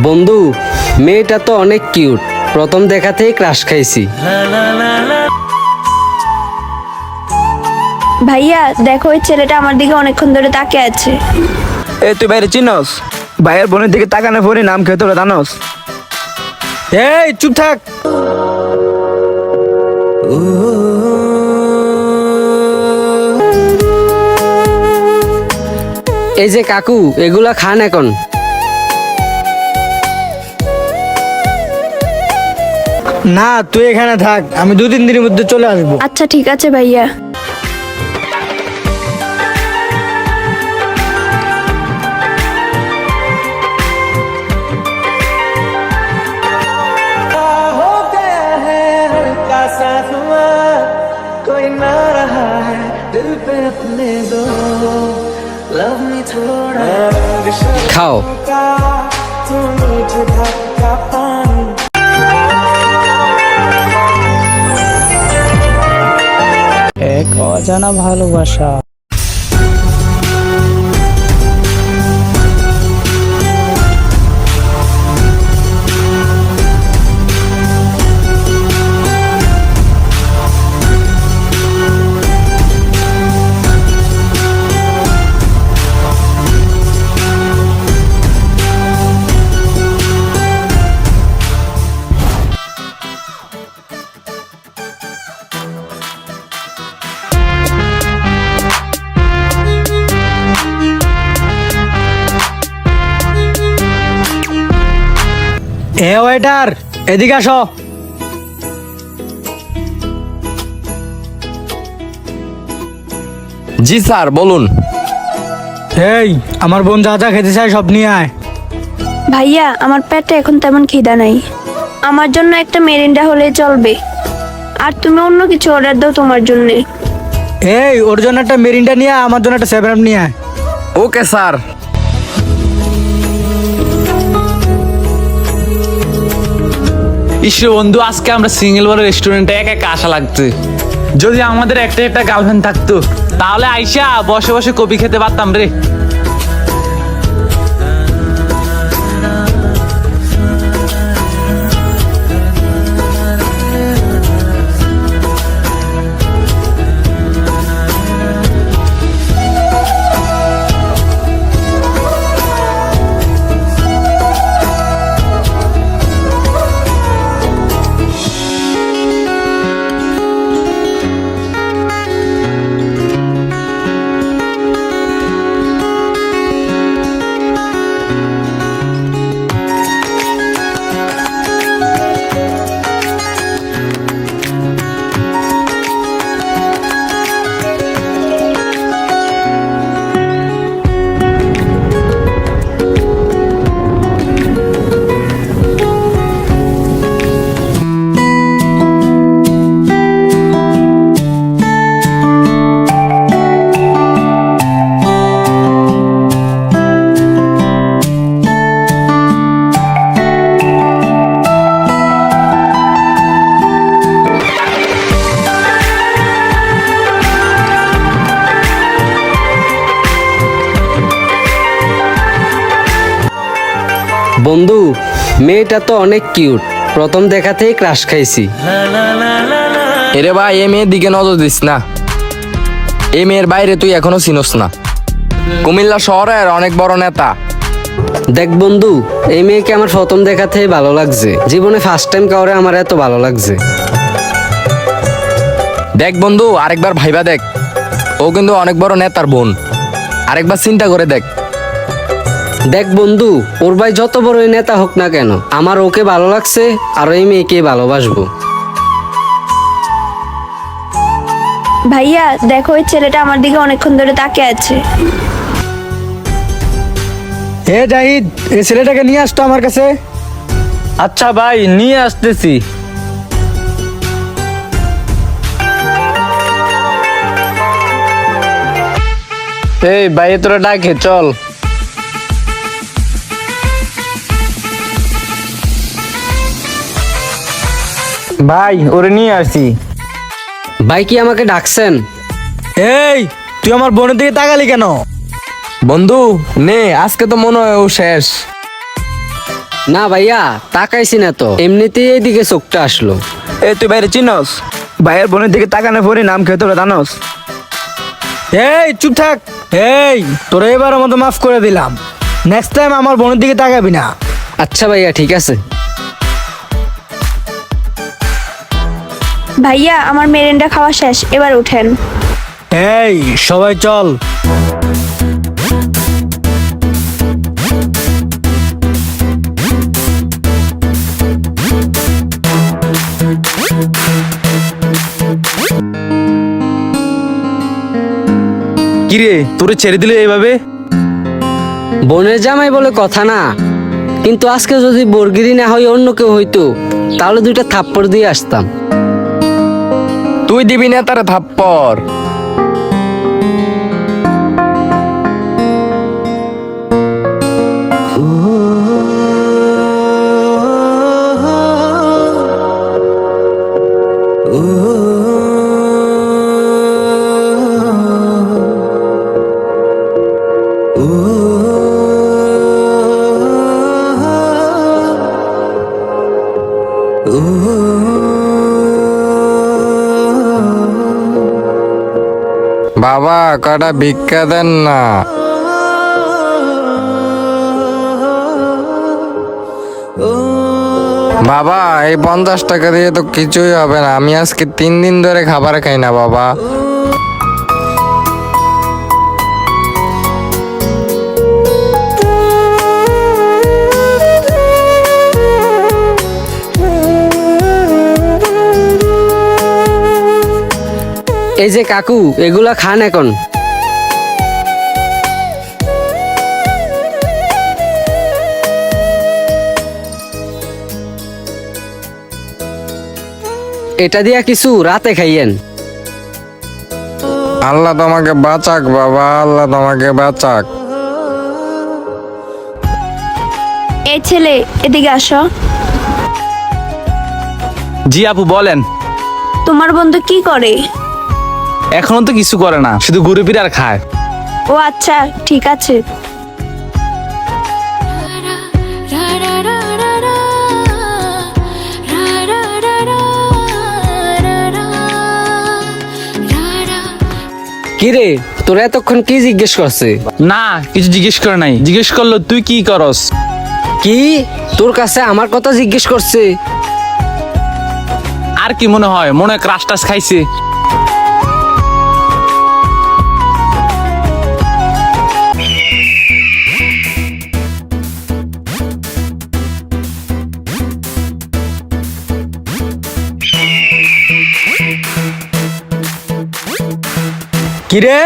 বন্ধু, মেয়েটা তো অনেক কিউট, প্রথম দেখাতেই ক্রাশ খাইছি। ভাইয়া দেখো, ওই ছেলেটা আমার দিকে অনেকক্ষণ ধরে তাকিয়ে আছে। এই তুই বাইরে চিনস? ভাইয়ের বোনের দিকে তাকানো পরে নাম খেয়ে তোরা জানস? এই চুপ থাক। এই যে কাকু, এগুলা খান এখন। না তুই এখানে থাক, আমি 2-3 দিনের মধ্যে চলে আসবো। আচ্ছা ঠিক আছে ভাইয়া। খাও। এক অজানা ভালোবাসা। ওয়েটার, এদিকে আসো। জি স্যার, বলুন। এই আমার বোন যা যা খেতে চায় সব নিয়ে আয়। ভাইয়া আমার পেটে এখন তেমন খিদা নাই, আমার জন্য একটা মেরিন্ডা হলেই চলবে। আর তুমি অন্য কিছু অর্ডার দাও তোমার জন্য। এই ওর জন্য একটা মেরিন্ডা নিয়ে আয়, আমার জন্য একটা 7 আপ নিয়ে আয়। Okay sir. ইসরে বন্ধু, আজকে আমরা সিঙ্গেল বড় রেস্টুরেন্টে একা একা আশা লাগছে। যদি আমাদের একটা একটা গার্লফ্রেন্ড থাকতো তাহলে আইসা বসে বসে কফি খেতে পারতাম রে। বন্ধু, মেয়েটা তো অনেক কিউট, প্রথম দেখাতেই ক্রাশ খাইছি। এরে ভাই, এ মেয়ের দিকে নজর দিস না। এই মেয়ের বাইরে তুই এখনো চিনস না। কুমিল্লা শহরের অনেক বড় নেতা। দেখ বন্ধু, এই মেয়েকে আমার প্রথম দেখাতেই ভালো লাগছে, জীবনে ফার্স্ট টাইম কাউরে আমার এত ভালো লাগছে। দেখ বন্ধু, আরেকবার ভাইবা দেখ, ও কিন্তু অনেক বড় নেতার বোন। আরেকবার চিন্তা করে দেখ। দেখ বন্ধু, ওর ভাই যত বড়ই নেতা হোক না কেন, আমার ওকে ভালো লাগছে আর এই মেয়েকে ভালোবাসবো। ভাইয়া দেখো, ওই ছেলেটা আমার দিকে অনেকক্ষণ ধরে তাকিয়ে আছে। জাহিদ, এই ছেলেটাকে নিয়ে আসতো আমার কাছে। আচ্ছা ভাই, নিয়ে আসতেছি। এই ভাই, তোরা ডাকে চল। ভাই, ওরে নিয়ে আসি। ভাই কি আমাকে ডাকছেন? এই তুই আমার বোনের দিকে তাকালি কেন? বন্ধু নে, আজকে তো মনে হয় ও শেষ। না ভাইয়া তাকাইছি না তো, এমনিতেই এদিকে চোখটা আসলো। এই তুই বাইরে চিনস? ভাইয়ের বোনের দিকে তাকানো পরে নাম খেতে হলো জানোস? এই চুপ থাক। এই তোরা এবারের মতো মাফ করে দিলাম, নেক্সট টাইম আমার বোনের দিকে তাকাবি না। আচ্ছা ভাইয়া ঠিক আছে। ভাইয়া আমার মেরেন্ডা খাওয়া শেষ, এবার উঠেন। এই সবাই চল। কিরে তোরে ছেড়ে দিলে এইভাবে? বোনের জামাই বলে কথা না, কিন্তু আজকে যদি বর্গিরি না হয় অন্য কেউ হইতো, তাহলে দুইটা থাপ্পড় দিয়ে আসতাম। তুই দিবি না তারা থাপ্পড়? বাবা কটা ভিক্ষা দেন না। বাবা এই 50 টাকা দিয়ে তো কিছুই হবে না, আমি আজকে 3 দিন ধরে খাবার খাই না বাবা। এই যে কাকু, এগুলা খান এখন। এটা দিয়া কিছু রাতে খাইয়েন। আল্লাহ তোমাকে বাঁচাক বাবা, আল্লাহ তোমাকে বাঁচাক। এই ছেলে এদিকে আসো। জি আপু বলেন। তোমার বন্ধু কি করে? এখনো তো কিছু করে না, শুধু ঘুরে ফিরে আর খায়। ও আচ্ছা ঠিক আছে। কিরে তোরা এতক্ষণ কি জিজ্ঞেস করছে? না কিছু জিজ্ঞেস করে নাই, জিজ্ঞেস করলো তুই কি করস। কি তোর কাছে আমার কথা জিজ্ঞেস করছে? আর কি মনে হয়, মনে হয় ক্রাশ টাশ খাইছে। কিরে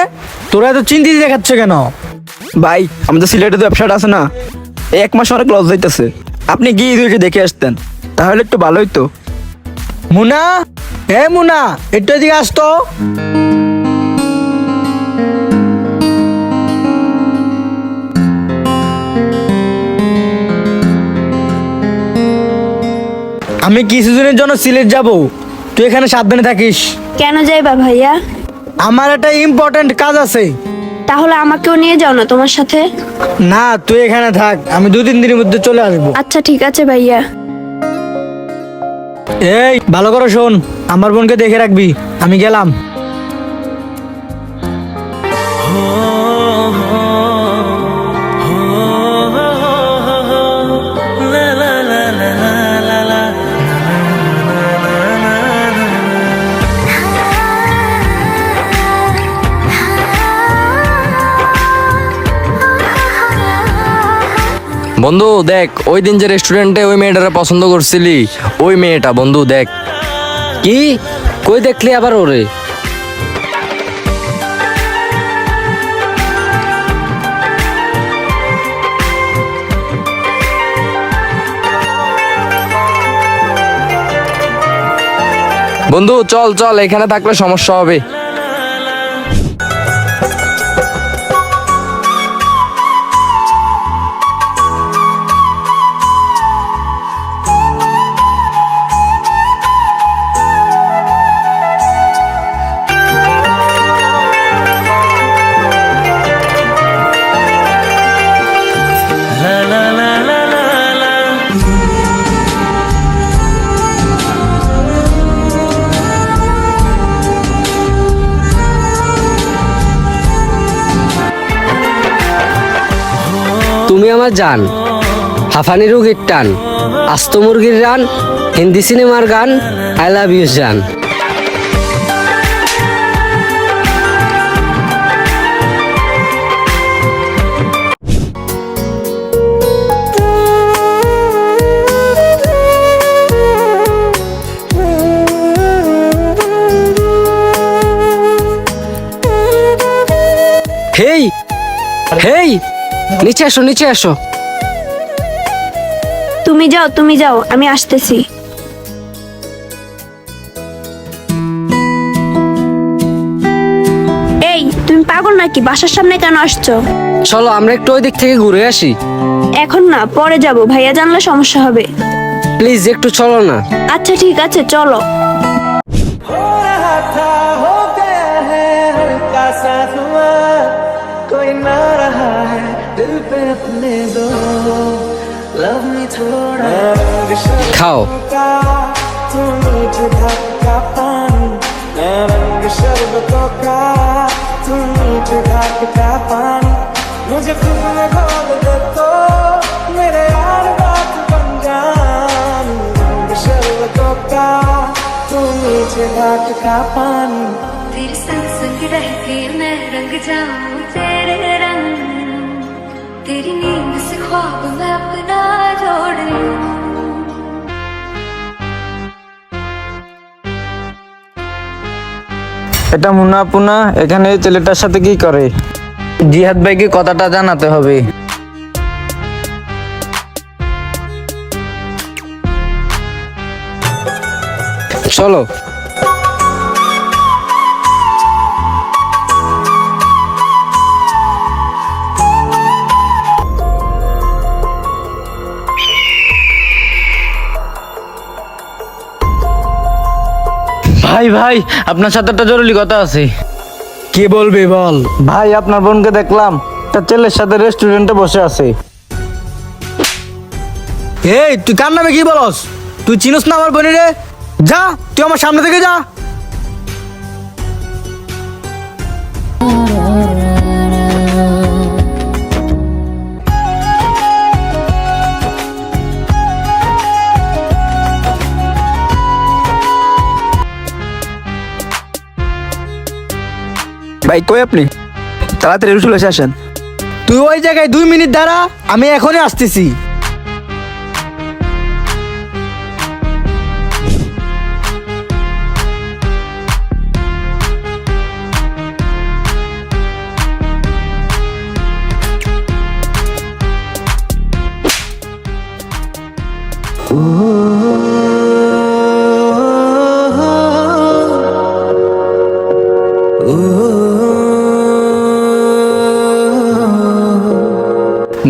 তোরা এত চিন্তিত দেখাচ্ছ কেন? ভাই আমাদের সিলেটে তো ব্যবসাটা আছে না, এই 1 মাস অনেক লস যাইতেছে। আপনি গিয়ে দুইটা দেখে আসতেন তাহলে একটু ভালোই তো। মুনা, হে মুনা, একটু এদিকে আসতো। আমি কিছুদিনের জন্য সিলেট যাব, তুই এখানে সাবধানে থাকিস। কেন যাইবা ভাইয়া? আমার একটা ইম্পর্টেন্ট কাজ আছে। তাহলে আমাকেও নিয়ে যাও না তোমার সাথে। না তুই এখানে থাক, আমি 2-3 দিনের মধ্যে চলে আসবো। আচ্ছা ঠিক আছে ভাইয়া। এই ভালো করে শোন, আমার বোনকে দেখে রাখবি, আমি গেলাম। বন্ধু দেখ, ওই দিন যে রেস্টুরেন্টে ওই মেয়েটারে পছন্দ করছিলি, ওই মেয়েটা বন্ধু দেখ। কি কই দেখলি আবার ওরে? বন্ধু চল চল, এখানে থাকলে সমস্যা হবে। তুমি আমার জান, হাফানি রুগীর টান, আস্ত মুরগির রান, হিন্দি সিনেমার গান, আই লাভ ইউ জান। হেই হেই, নিচে আসো, নিচে আসো। তুমি যাও, আমি আসতেছি। এই তুমি পাগল নাকি? বাসার সামনে কেন আসছো? চলো আমরা একটু ওই দিক থেকে ঘুরে আসি। এখন না, পরে যাব, ভাইয়া জানলে সমস্যা হবে। প্লিজ একটু চলো না। আচ্ছা ঠিক আছে, চলো। খাও। मुझे तुम खोल दे तो मेरे यार बात बन जान, शरबतों का तू मीठे घाट का पानी। तेरे संग संग रह के मैं रंग जाऊं तेरे रंग, तेरी नींद से ख्वाब मैं अपना जोड़ लूं। এটা মুন্না পুনা এখানে এই ছেলেটার সাথে কি করে? জিহাদ ভাইকে কথাটা জানাতে হবে। চলো। ভাই ভাই, আপনার সাথে একটা জরুরি কথা আছে। কি বলবি বল। ভাই, আপনার বোনকে দেখলাম একটা ছেলের সাথে রেস্টুরেন্টে বসে আছে। এই তুই কার নামে কি বলস? তুই চিনস না আমার বোনি রে? যা, তুই আমার সামনে থেকে যা। ভাই কই আপনি? তাড়াতাড়ি চলে আসেন। তুই ওই জায়গায় 2 মিনিট দাঁড়া, আমি এখনই আসতেছি।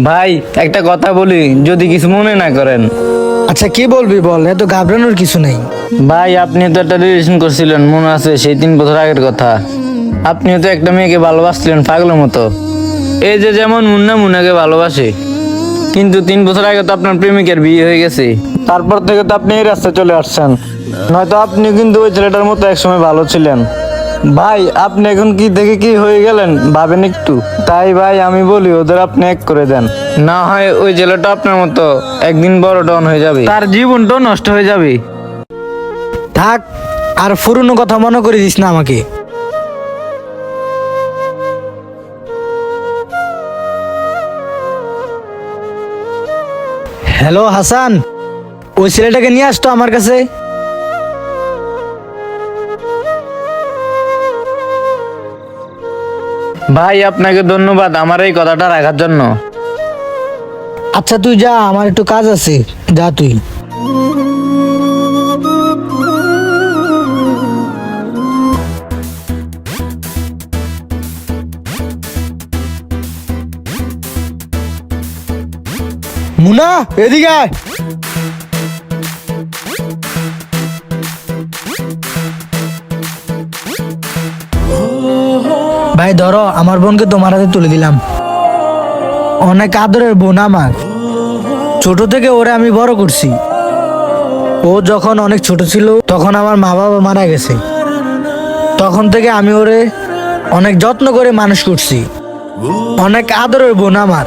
ভাই, একটা কথা বলি, যদি কিছু মনে না করেন। আচ্ছা কি বলবি বল, এত ঘাবড়ানোর কিছু নেই। ভাই, আপনি তো একটা রিলেশন করছিলেন, মনে আছে? সেই 3 বছর আগের কথা। আপনিও তো একটা মেয়েকে ভালোবাসছিলেন পাগলের মতো। এই যে যেমন মুন্না মুন্নাকে ভালোবাসে, কিন্তু 3 বছর আগে তো আপনার প্রেমিকের বিয়ে হয়ে গেছে। তারপর থেকে তো আপনি এই রাস্তায় চলে আসছেন। নয়তো আপনি কিন্তু ওই ছেলেটার মতো একসময় ভালো ছিলেন। ভাই, আপনি এখন কি থেকে কি হয়ে গেলেন ভাবেন একটু। তাই ভাই আমি বলি, ওদের আপনি এক করে দেন, না হয় ওই ছেলেটা আপনার মতো একদিন বড় ডন হয়ে যাবে, তার জীবনটাও নষ্ট হয়ে যাবে। থাক, আর পুরনো কথা মনে করে দিস না আমাকে। হ্যালো হাসান, ওই ছেলেটাকে নিয়ে আসতো আমার কাছে। ভাই, আপনাকে ধন্যবাদ আমার এই কথাটা রাখার জন্য। আচ্ছা তুই যা, আমার একটু কাজ আছে, যা তুই। মুনা এদিকে আয়। ভাই ধরো, আমার বোনকে তোমার হাতে তুলে দিলাম। অনেক আদরের বোন আমার, ছোট থেকে ওরে আমি বড় করছি। ও যখন অনেক ছোট ছিল তখন আমার মা বাবা মারা গেছে। তখন থেকে আমি ওরে অনেক যত্ন করে মানুষ করছি। অনেক আদরের বোন আমার।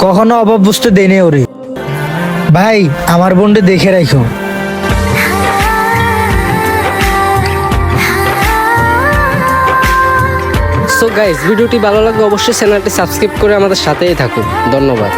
কখনো অভাব বুঝতে দেনে ওরে। ভাই আমার বোনকে দেখে রাখো। সো গাইস, ভিডিওটি ভালো লাগলে অবশ্যই চ্যানেলটি সাবস্ক্রাইব করে আমাদের সাথেই থাকুন। ধন্যবাদ।